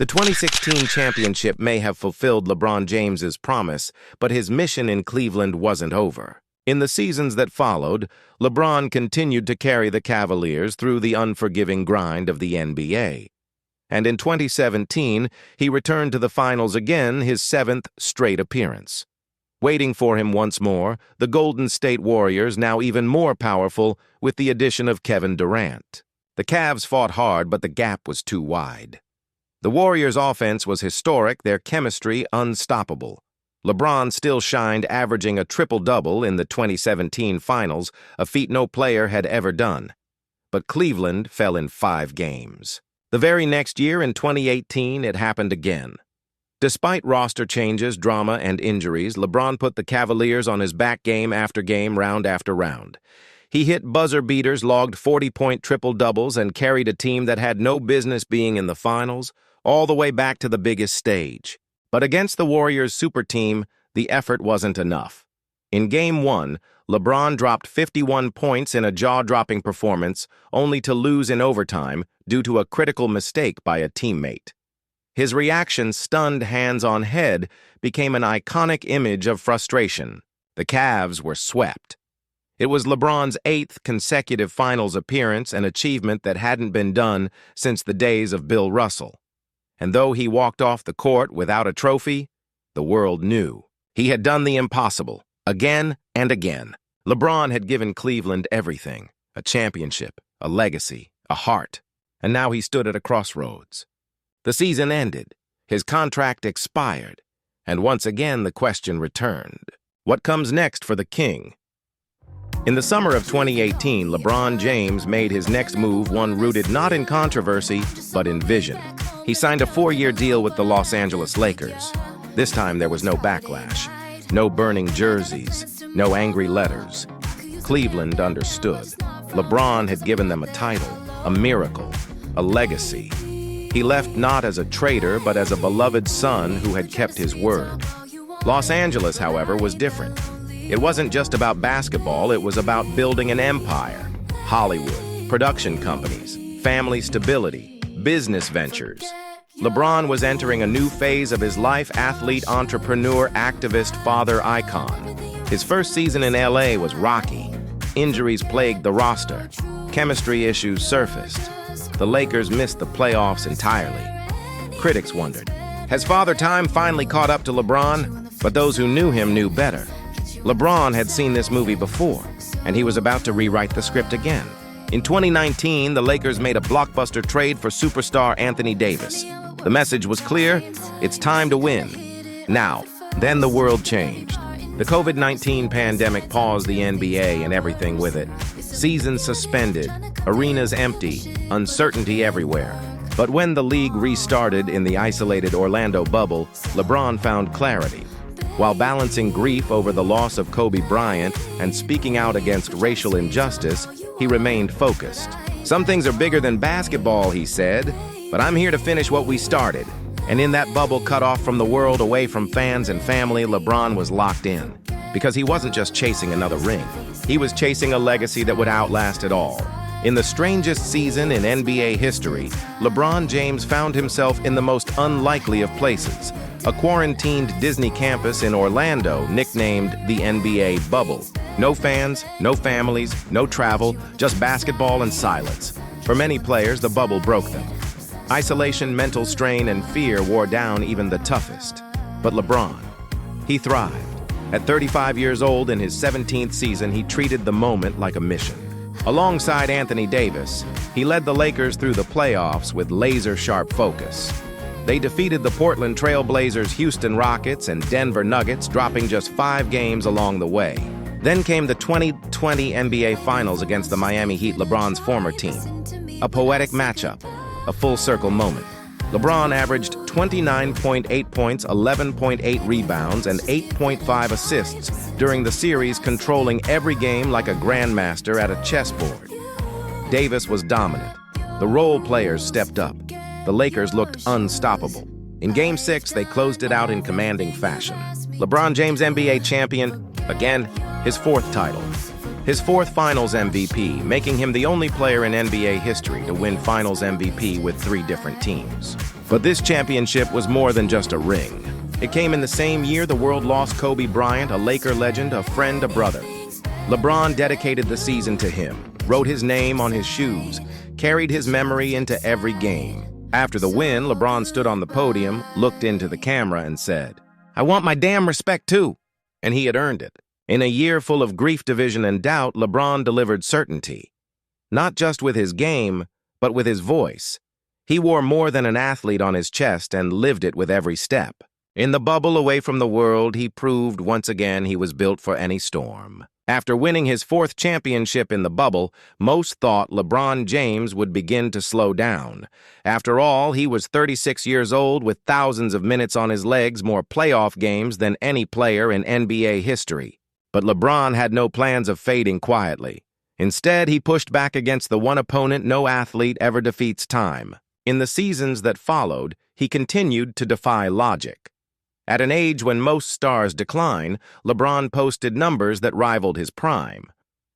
The 2016 championship may have fulfilled LeBron James's promise, but his mission in Cleveland wasn't over. In the seasons that followed, LeBron continued to carry the Cavaliers through the unforgiving grind of the NBA. And in 2017, he returned to the finals again, his seventh straight appearance. Waiting for him once more, the Golden State Warriors, now even more powerful with the addition of Kevin Durant. The Cavs fought hard, but the gap was too wide. The Warriors' offense was historic, their chemistry unstoppable. LeBron still shined, averaging a triple-double in the 2017 finals, a feat no player had ever done. But Cleveland fell in 5 games. The very next year, in 2018, it happened again. Despite roster changes, drama, and injuries, LeBron put the Cavaliers on his back game after game, round after round. He hit buzzer beaters, logged 40-point triple-doubles, and carried a team that had no business being in the finals, all the way back to the biggest stage. But against the Warriors' super team, the effort wasn't enough. In Game 1, LeBron dropped 51 points in a jaw-dropping performance, only to lose in overtime due to a critical mistake by a teammate. His reaction, stunned hands on head, became an iconic image of frustration. The Cavs were swept. It was LeBron's 8th consecutive finals appearance, an achievement that hadn't been done since the days of Bill Russell. And though he walked off the court without a trophy, the world knew. He had done the impossible, again and again. LeBron had given Cleveland everything, a championship, a legacy, a heart, and now he stood at a crossroads. The season ended, his contract expired, and once again the question returned. What comes next for the King? In the summer of 2018, LeBron James made his next move, one rooted not in controversy, but in vision. He signed a 4-year deal with the Los Angeles Lakers. This time there was no backlash, no burning jerseys, no angry letters. Cleveland understood. LeBron had given them a title, a miracle, a legacy. He left not as a traitor, but as a beloved son who had kept his word. Los Angeles, however, was different. It wasn't just about basketball, it was about building an empire. Hollywood, production companies, family stability, business ventures. LeBron was entering a new phase of his life, athlete, entrepreneur, activist, father, icon. His first season in LA was rocky. Injuries plagued the roster. Chemistry issues surfaced. The Lakers missed the playoffs entirely. Critics wondered, has Father Time finally caught up to LeBron? But those who knew him knew better. LeBron had seen this movie before, and he was about to rewrite the script again. In 2019, the Lakers made a blockbuster trade for superstar Anthony Davis. The message was clear, it's time to win. Now, then the world changed. The COVID-19 pandemic paused the NBA and everything with it. Seasons suspended, arenas empty, uncertainty everywhere. But when the league restarted in the isolated Orlando bubble, LeBron found clarity. While balancing grief over the loss of Kobe Bryant and speaking out against racial injustice, he remained focused. Some things are bigger than basketball, he said, but I'm here to finish what we started. And in that bubble cut off from the world, away from fans and family, LeBron was locked in. Because he wasn't just chasing another ring. He was chasing a legacy that would outlast it all. In the strangest season in NBA history, LeBron James found himself in the most unlikely of places. A quarantined Disney campus in Orlando, nicknamed the NBA Bubble. No fans, no families, no travel, just basketball and silence. For many players, the bubble broke them. Isolation, mental strain, and fear wore down even the toughest. But LeBron, he thrived. At 35 years old, in his 17th season, he treated the moment like a mission. Alongside Anthony Davis, he led the Lakers through the playoffs with laser-sharp focus. They defeated the Portland Trail Blazers, Houston Rockets, and Denver Nuggets, dropping just 5 games along the way. Then came the 2020 NBA Finals against the Miami Heat, LeBron's former team. A poetic matchup, a full-circle moment. LeBron averaged 29.8 points, 11.8 rebounds, and 8.5 assists during the series, controlling every game like a grandmaster at a chessboard. Davis was dominant. The role players stepped up. The Lakers looked unstoppable. In Game 6, they closed it out in commanding fashion. LeBron James NBA champion, again, his 4th title. His 4th Finals MVP, making him the only player in NBA history to win Finals MVP with 3 different teams. But this championship was more than just a ring. It came in the same year the world lost Kobe Bryant, a Laker legend, a friend, a brother. LeBron dedicated the season to him, wrote his name on his shoes, carried his memory into every game. After the win, LeBron stood on the podium, looked into the camera, and said, "I want my damn respect too." And he had earned it. In a year full of grief, division, and doubt, LeBron delivered certainty. Not just with his game, but with his voice. He wore more than an athlete on his chest and lived it with every step. In the bubble away from the world, he proved once again he was built for any storm. After winning his fourth championship in the bubble, most thought LeBron James would begin to slow down. After all, he was 36 years old with thousands of minutes on his legs, more playoff games than any player in NBA history. But LeBron had no plans of fading quietly. Instead, he pushed back against the one opponent no athlete ever defeats: time. In the seasons that followed, he continued to defy logic. At an age when most stars decline, LeBron posted numbers that rivaled his prime.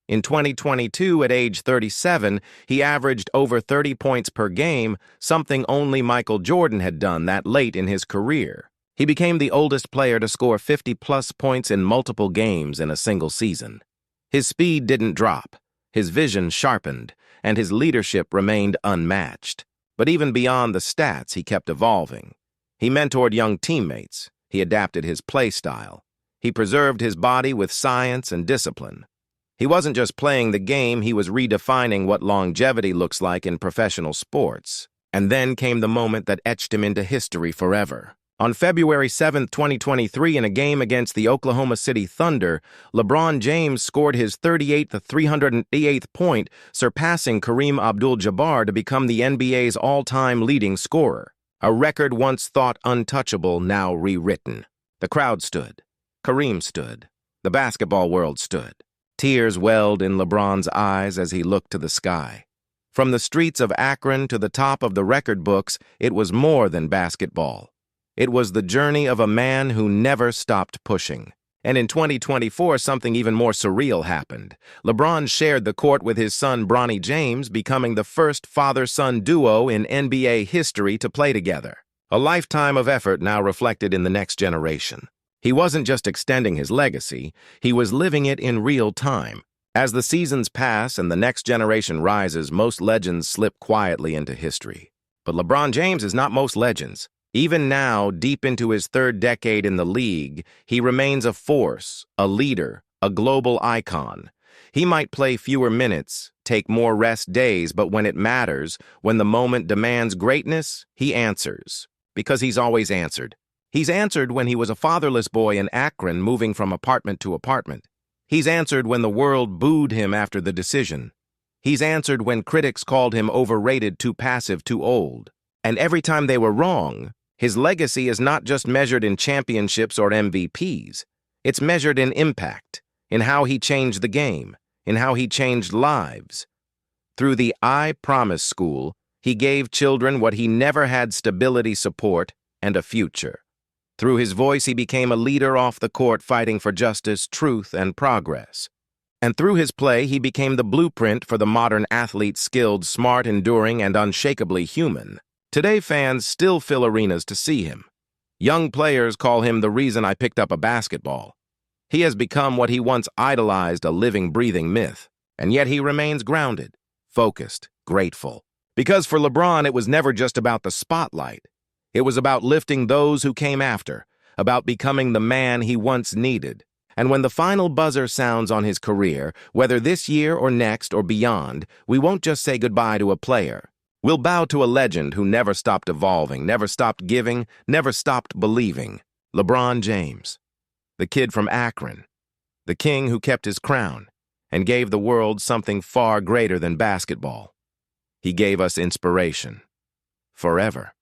In 2022, at age 37, he averaged over 30 points per game, something only Michael Jordan had done that late in his career. He became the oldest player to score 50-plus points in multiple games in a single season. His speed didn't drop, his vision sharpened, and his leadership remained unmatched. But even beyond the stats, he kept evolving. He mentored young teammates. He adapted his play style. He preserved his body with science and discipline. He wasn't just playing the game, he was redefining what longevity looks like in professional sports. And then came the moment that etched him into history forever. On February 7, 2023, in a game against the Oklahoma City Thunder, LeBron James scored his 38th, 388th point, surpassing Kareem Abdul-Jabbar to become the NBA's all-time leading scorer. A record once thought untouchable, now rewritten. The crowd stood. Kareem stood. The basketball world stood. Tears welled in LeBron's eyes as he looked to the sky. From the streets of Akron to the top of the record books, it was more than basketball. It was the journey of a man who never stopped pushing. And in 2024, something even more surreal happened. LeBron shared the court with his son Bronny James, becoming the first father-son duo in NBA history to play together. A lifetime of effort now reflected in the next generation. He wasn't just extending his legacy, he was living it in real time. As the seasons pass and the next generation rises, most legends slip quietly into history. But LeBron James is not most legends. Even now, deep into his third decade in the league, he remains a force, a leader, a global icon. He might play fewer minutes, take more rest days, but when it matters, when the moment demands greatness, he answers. Because he's always answered. He's answered when he was a fatherless boy in Akron, moving from apartment to apartment. He's answered when the world booed him after the decision. He's answered when critics called him overrated, too passive, too old. And every time they were wrong, his legacy is not just measured in championships or MVPs. It's measured in impact, in how he changed the game, in how he changed lives. Through the I Promise School, he gave children what he never had: stability, support, and a future. Through his voice, he became a leader off the court, fighting for justice, truth, and progress. And through his play, he became the blueprint for the modern athlete: skilled, smart, enduring, and unshakably human. Today, fans still fill arenas to see him. Young players call him the reason I picked up a basketball. He has become what he once idolized, a living, breathing myth. And yet he remains grounded, focused, grateful. Because for LeBron, it was never just about the spotlight. It was about lifting those who came after, about becoming the man he once needed. And when the final buzzer sounds on his career, whether this year or next or beyond, we won't just say goodbye to a player. We'll bow to a legend who never stopped evolving, never stopped giving, never stopped believing. LeBron James, the kid from Akron, the king who kept his crown and gave the world something far greater than basketball. He gave us inspiration. Forever.